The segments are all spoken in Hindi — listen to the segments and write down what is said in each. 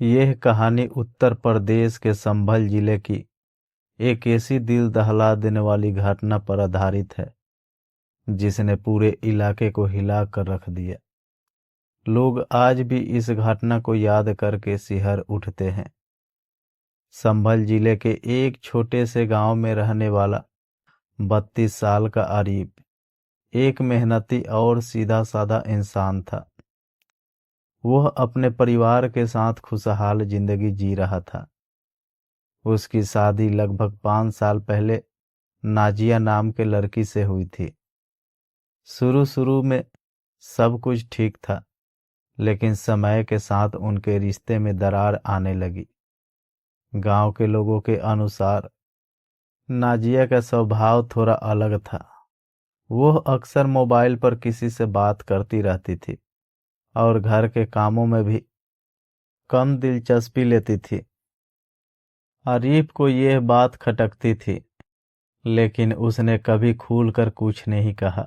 यह कहानी उत्तर प्रदेश के संभल जिले की एक ऐसी दिल दहला देने वाली घटना पर आधारित है जिसने पूरे इलाके को हिला कर रख दिया। लोग आज भी इस घटना को याद करके सिहर उठते हैं। संभल जिले के एक छोटे से गांव में रहने वाला 32 साल का आरिफ एक मेहनती और सीधा साधा इंसान था। वह अपने परिवार के साथ खुशहाल जिंदगी जी रहा था। उसकी शादी लगभग 5 साल पहले नाजिया नाम के लड़की से हुई थी। शुरू शुरू में सब कुछ ठीक था, लेकिन समय के साथ उनके रिश्ते में दरार आने लगी। गांव के लोगों के अनुसार नाजिया का स्वभाव थोड़ा अलग था। वह अक्सर मोबाइल पर किसी से बात करती रहती थी और घर के कामों में भी कम दिलचस्पी लेती थी। आरिफ को यह बात खटकती थी, लेकिन उसने कभी खुलकर कुछ नहीं कहा।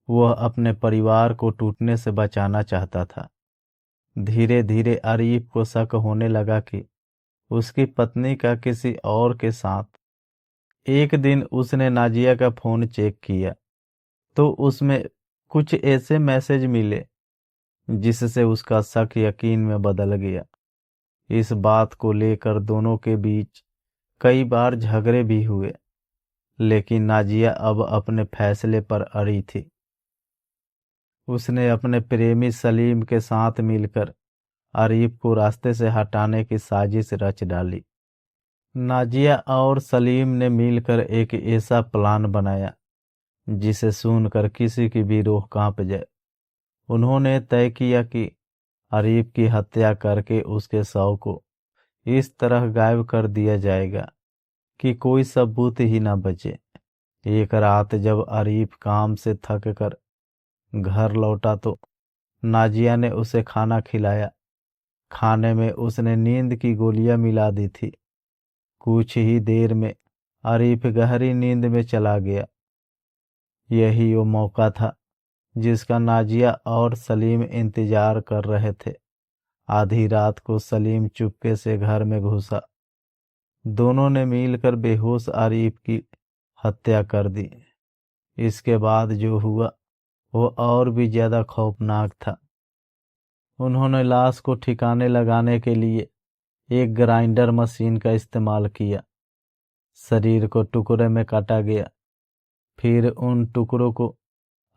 वह अपने परिवार को टूटने से बचाना चाहता था। धीरे धीरे आरिफ को शक होने लगा कि उसकी पत्नी का किसी और के साथ। एक दिन उसने नाजिया का फोन चेक किया तो उसमें कुछ ऐसे मैसेज मिले जिससे उसका शक यकीन में बदल गया। इस बात को लेकर दोनों के बीच कई बार झगड़े भी हुए, लेकिन नाजिया अब अपने फैसले पर अड़ी थी। उसने अपने प्रेमी सलीम के साथ मिलकर आरिफ को रास्ते से हटाने की साजिश रच डाली। नाजिया और सलीम ने मिलकर एक ऐसा प्लान बनाया जिसे सुनकर किसी की भी रूह कांप जाए। उन्होंने तय किया कि आरिफ की हत्या करके उसके शव को इस तरह गायब कर दिया जाएगा कि कोई सबूत ही न बचे। एक रात जब आरिफ काम से थक कर घर लौटा तो नाजिया ने उसे खाना खिलाया। खाने में उसने नींद की गोलियां मिला दी थी। कुछ ही देर में आरिफ गहरी नींद में चला गया। यही वो मौका था जिसका नाजिया और सलीम इंतजार कर रहे थे। आधी रात को सलीम चुपके से घर में घुसा। दोनों ने मिलकर बेहोश आरिफ की हत्या कर दी। इसके बाद जो हुआ वो और भी ज्यादा खौफनाक था। उन्होंने लाश को ठिकाने लगाने के लिए एक ग्राइंडर मशीन का इस्तेमाल किया। शरीर को टुकड़े में काटा गया। फिर उन टुकड़ों को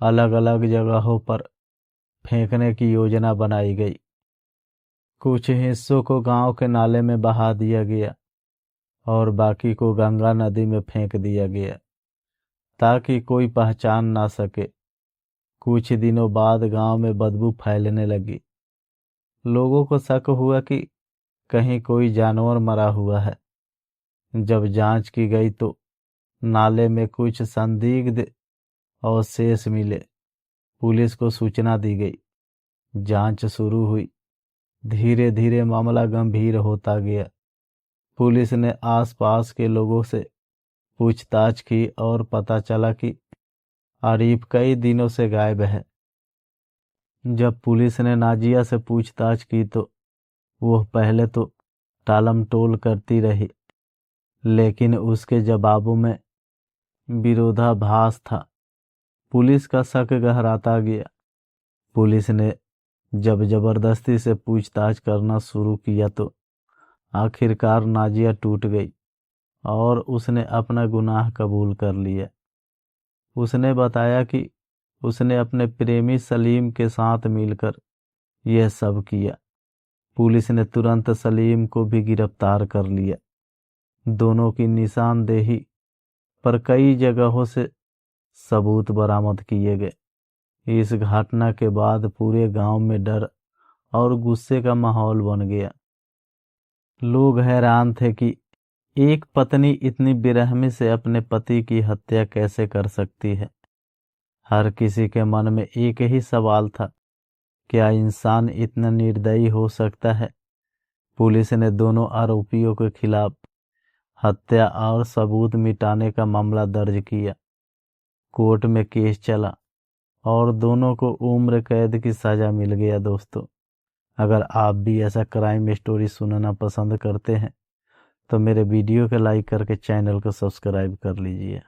अलग अलग जगहों पर फेंकने की योजना बनाई गई। कुछ हिस्सों को गांव के नाले में बहा दिया गया और बाकी को गंगा नदी में फेंक दिया गया ताकि कोई पहचान ना सके। कुछ दिनों बाद गांव में बदबू फैलने लगी। लोगों को शक हुआ कि कहीं कोई जानवर मरा हुआ है। जब जांच की गई तो नाले में कुछ संदिग्ध अवशेष मिले। पुलिस को सूचना दी गई। जांच शुरू हुई। धीरे धीरे मामला गंभीर होता गया। पुलिस ने आसपास के लोगों से पूछताछ की और पता चला कि आरिफ कई दिनों से गायब है। जब पुलिस ने नाजिया से पूछताछ की तो वह पहले तो टालमटोल करती रही, लेकिन उसके जवाबों में विरोधाभास था। पुलिस का शक गहराता गया। पुलिस ने जब जबरदस्ती से पूछताछ करना शुरू किया तो आखिरकार नाजिया टूट गई और उसने अपना गुनाह कबूल कर लिया। उसने बताया कि उसने अपने प्रेमी सलीम के साथ मिलकर यह सब किया। पुलिस ने तुरंत सलीम को भी गिरफ्तार कर लिया। दोनों की निशानदेही पर कई जगहों से सबूत बरामद किए गए। इस घटना के बाद पूरे गांव में डर और गुस्से का माहौल बन गया। लोग हैरान थे कि एक पत्नी इतनी बेरहमी से अपने पति की हत्या कैसे कर सकती है। हर किसी के मन में एक ही सवाल था, क्या इंसान इतना निर्दयी हो सकता है। पुलिस ने दोनों आरोपियों के खिलाफ हत्या और सबूत मिटाने का मामला दर्ज किया। कोर्ट में केस चला और दोनों को उम्र कैद की सजा मिल गया। दोस्तों, अगर आप भी ऐसा क्राइम स्टोरी सुनना पसंद करते हैं तो मेरे वीडियो को लाइक करके चैनल को सब्सक्राइब कर लीजिए।